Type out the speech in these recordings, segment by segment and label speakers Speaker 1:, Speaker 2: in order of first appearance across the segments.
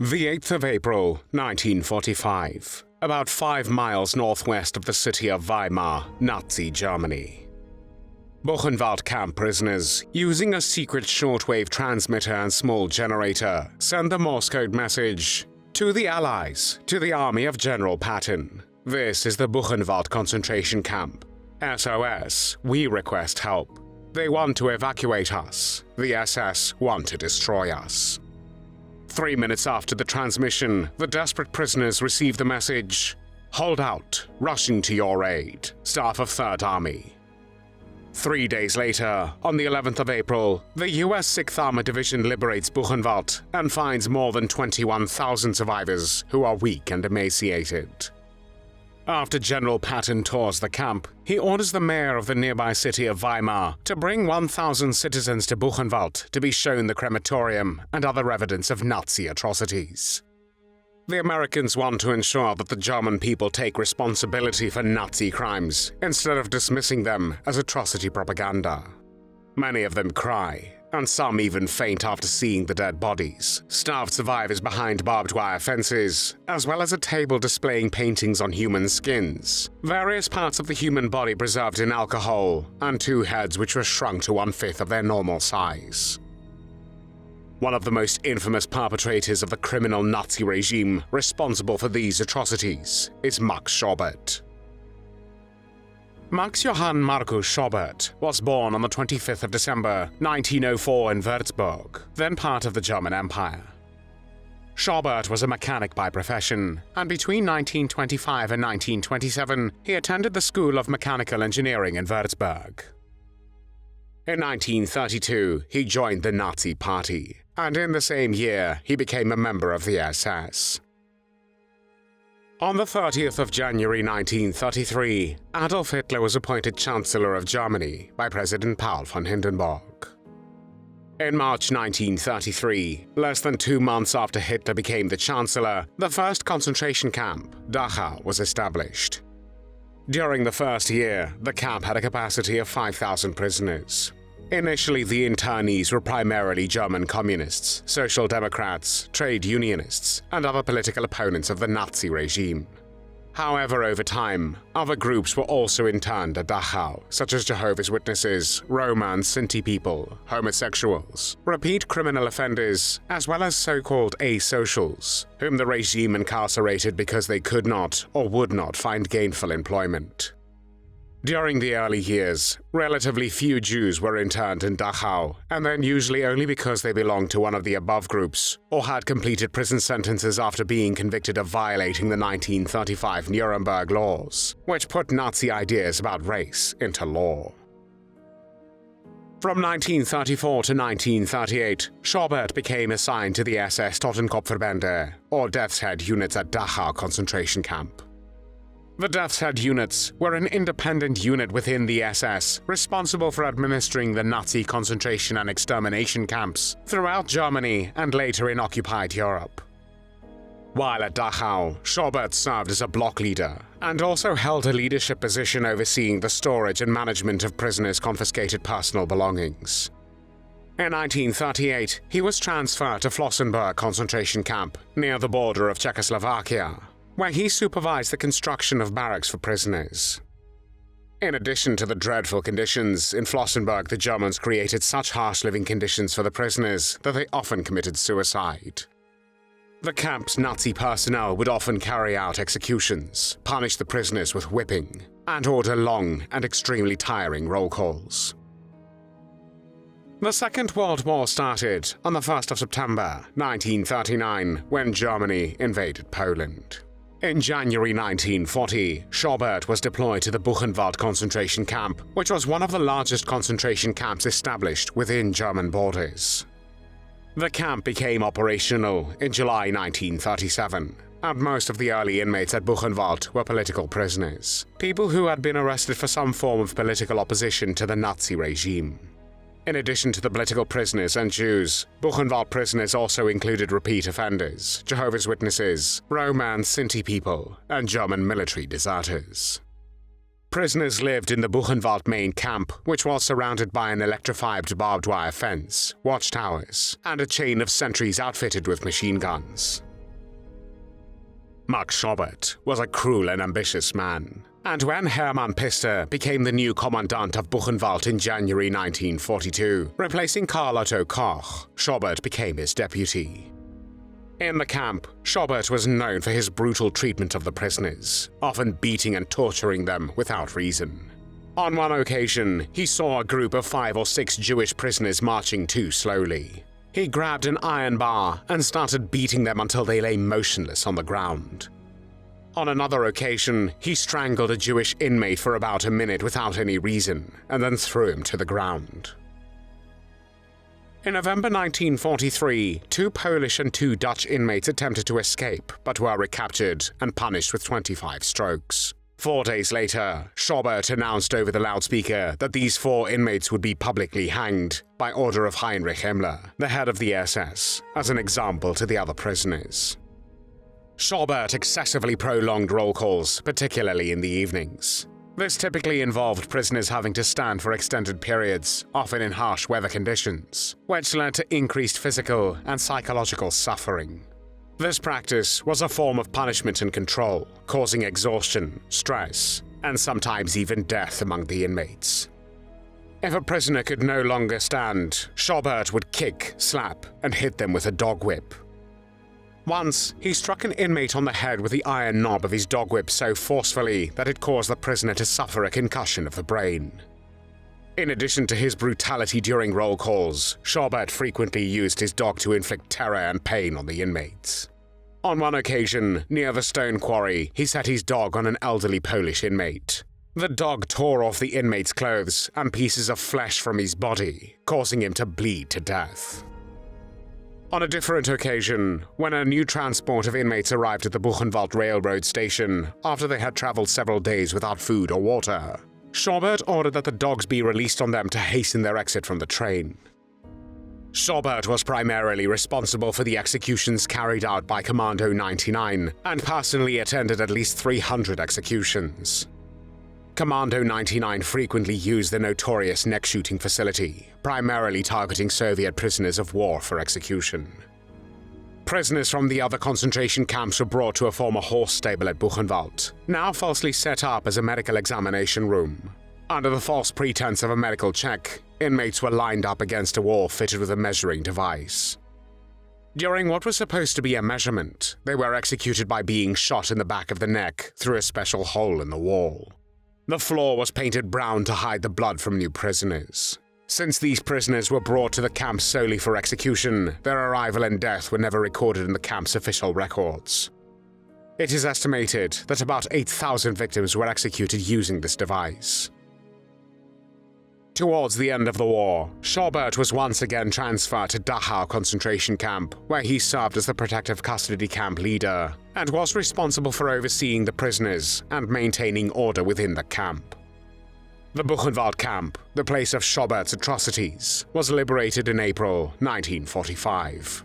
Speaker 1: The 8th of April, 1945, about 5 miles northwest of the city of Weimar, Nazi Germany. Buchenwald camp prisoners, using a secret shortwave transmitter and small generator, send the Morse code message, "To the Allies, to the army of General Patton. This is the Buchenwald concentration camp. SOS, we request help. They want to evacuate us. The SS want to destroy us." 3 minutes after the transmission, the desperate prisoners receive the message, "Hold out, rushing to your aid, staff of 3rd Army." 3 days later, on the 11th of April, the US 6th Armored Division liberates Buchenwald and finds more than 21,000 survivors who are weak and emaciated. After General Patton tours the camp, he orders the mayor of the nearby city of Weimar to bring 1,000 citizens to Buchenwald to be shown the crematorium and other evidence of Nazi atrocities. The Americans want to ensure that the German people take responsibility for Nazi crimes instead of dismissing them as atrocity propaganda. Many of them cry, and some even faint after seeing the dead bodies, starved survivors behind barbed wire fences, as well as a table displaying paintings on human skins, various parts of the human body preserved in alcohol, and 2 heads which were shrunk to 1/5 of their normal size. One of the most infamous perpetrators of the criminal Nazi regime responsible for these atrocities is Max Schobert. Max Johann Markus Schobert was born on the 25th of December 1904 in Würzburg, then part of the German Empire. Schobert was a mechanic by profession, and between 1925 and 1927 he attended the School of Mechanical Engineering in Würzburg. In 1932 he joined the Nazi Party, and in the same year he became a member of the SS. On the 30th of January 1933, Adolf Hitler was appointed Chancellor of Germany by President Paul von Hindenburg. In March 1933, less than 2 months after Hitler became the Chancellor, the first concentration camp, Dachau, was established. During the first year, the camp had a capacity of 5,000 prisoners. Initially, the internees were primarily German communists, social democrats, trade unionists, and other political opponents of the Nazi regime. However, over time, other groups were also interned at Dachau, such as Jehovah's Witnesses, Roma and Sinti people, homosexuals, repeat criminal offenders, as well as so-called asocials, whom the regime incarcerated because they could not or would not find gainful employment. During the early years, relatively few Jews were interned in Dachau, and then usually only because they belonged to one of the above groups or had completed prison sentences after being convicted of violating the 1935 Nuremberg laws, which put Nazi ideas about race into law. From 1934 to 1938, Schobert became assigned to the SS-Totenkopfverbände, or Death's Head units at Dachau concentration camp. The Death's Head units were an independent unit within the SS responsible for administering the Nazi concentration and extermination camps throughout Germany and later in occupied Europe. While at Dachau, Schobert served as a block leader and also held a leadership position overseeing the storage and management of prisoners' confiscated personal belongings. In 1938, he was transferred to Flossenbürg concentration camp near the border of Czechoslovakia, where he supervised the construction of barracks for prisoners. In addition to the dreadful conditions, in Flossenbürg the Germans created such harsh living conditions for the prisoners that they often committed suicide. The camp's Nazi personnel would often carry out executions, punish the prisoners with whipping, and order long and extremely tiring roll calls. The Second World War started on the 1st of September 1939 when Germany invaded Poland. In January 1940, Schobert was deployed to the Buchenwald concentration camp, which was one of the largest concentration camps established within German borders. The camp became operational in July 1937, and most of the early inmates at Buchenwald were political prisoners, people who had been arrested for some form of political opposition to the Nazi regime. In addition to the political prisoners and Jews, Buchenwald prisoners also included repeat offenders, Jehovah's Witnesses, Roma and Sinti people, and German military deserters. Prisoners lived in the Buchenwald main camp, which was surrounded by an electrified barbed wire fence, watchtowers, and a chain of sentries outfitted with machine guns. Max Schobert was a cruel and ambitious man, and when Hermann Pister became the new commandant of Buchenwald in January 1942, replacing Karl Otto Koch, Schobert became his deputy. In the camp, Schobert was known for his brutal treatment of the prisoners, often beating and torturing them without reason. On one occasion, he saw a group of 5 or 6 Jewish prisoners marching too slowly. He grabbed an iron bar and started beating them until they lay motionless on the ground. On another occasion, he strangled a Jewish inmate for about a minute without any reason, and then threw him to the ground. In November 1943, 2 Polish and 2 Dutch inmates attempted to escape, but were recaptured and punished with 25 strokes. 4 days later, Schobert announced over the loudspeaker that these 4 inmates would be publicly hanged by order of Heinrich Himmler, the head of the SS, as an example to the other prisoners. Schobert excessively prolonged roll calls, particularly in the evenings. This typically involved prisoners having to stand for extended periods, often in harsh weather conditions, which led to increased physical and psychological suffering. This practice was a form of punishment and control, causing exhaustion, stress, and sometimes even death among the inmates. If a prisoner could no longer stand, Schobert would kick, slap, and hit them with a dog whip. Once, he struck an inmate on the head with the iron knob of his dog whip so forcefully that it caused the prisoner to suffer a concussion of the brain. In addition to his brutality during roll calls, Schobert frequently used his dog to inflict terror and pain on the inmates. On one occasion, near the stone quarry, he set his dog on an elderly Polish inmate. The dog tore off the inmate's clothes and pieces of flesh from his body, causing him to bleed to death. On a different occasion, when a new transport of inmates arrived at the Buchenwald railroad station after they had traveled several days without food or water, Schobert ordered that the dogs be released on them to hasten their exit from the train. Schobert was primarily responsible for the executions carried out by Commando 99 and personally attended at least 300 executions. Commando 99 frequently used the notorious neck-shooting facility, primarily targeting Soviet prisoners of war for execution. Prisoners from the other concentration camps were brought to a former horse stable at Buchenwald, now falsely set up as a medical examination room. Under the false pretense of a medical check, inmates were lined up against a wall fitted with a measuring device. During what was supposed to be a measurement, they were executed by being shot in the back of the neck through a special hole in the wall. The floor was painted brown to hide the blood from new prisoners. Since these prisoners were brought to the camp solely for execution, their arrival and death were never recorded in the camp's official records. It is estimated that about 8,000 victims were executed using this device. Towards the end of the war, Schobert was once again transferred to Dachau concentration camp, where he served as the protective custody camp leader and was responsible for overseeing the prisoners and maintaining order within the camp. The Buchenwald camp, the place of Schobert's atrocities, was liberated in April 1945.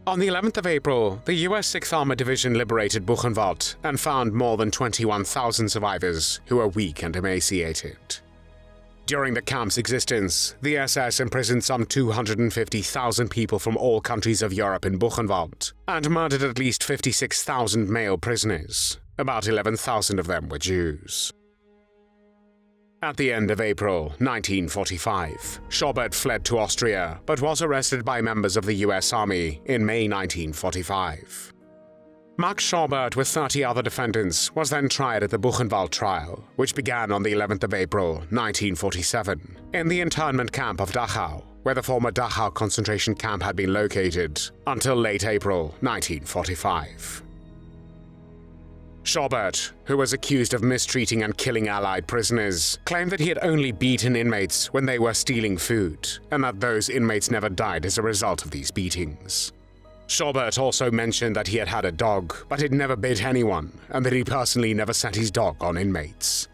Speaker 1: On the 11th of April, the US 6th Armored Division liberated Buchenwald and found more than 21,000 survivors who were weak and emaciated. During the camp's existence, the SS imprisoned some 250,000 people from all countries of Europe in Buchenwald and murdered at least 56,000 male prisoners. About 11,000 of them were Jews. At the end of April 1945, Schobert fled to Austria but was arrested by members of the US Army in May 1945. Max Schobert with 30 other defendants was then tried at the Buchenwald Trial, which began on the 11th of April 1947 in the internment camp of Dachau, where the former Dachau concentration camp had been located, until late April 1945. Schobert, who was accused of mistreating and killing Allied prisoners, claimed that he had only beaten inmates when they were stealing food, and that those inmates never died as a result of these beatings. Schobert also mentioned that he had had a dog, but had never bit anyone, and that he personally never set his dog on inmates.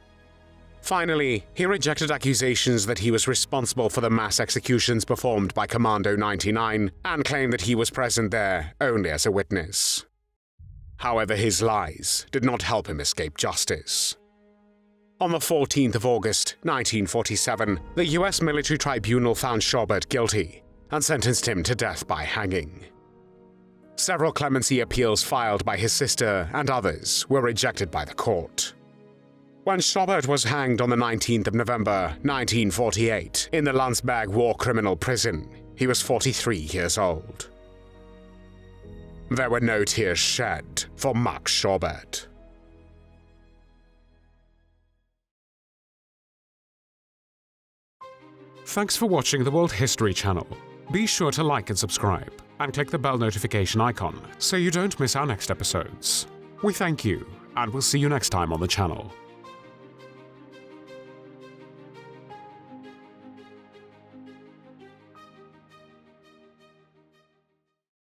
Speaker 1: Finally, he rejected accusations that he was responsible for the mass executions performed by Commando 99 and claimed that he was present there only as a witness. However, his lies did not help him escape justice. On the 14th of August 1947, the US military tribunal found Schobert guilty and sentenced him to death by hanging. Several clemency appeals filed by his sister and others were rejected by the court. When Schobert was hanged on the 19th of November 1948 in the Landsberg war criminal prison, he was 43 years old. There were no tears shed for Max Schobert.
Speaker 2: Thanks for watching the World History Channel. Be sure to like and subscribe, and click the bell notification icon so you don't miss our next episodes. We thank you, and we'll see you next time on the channel.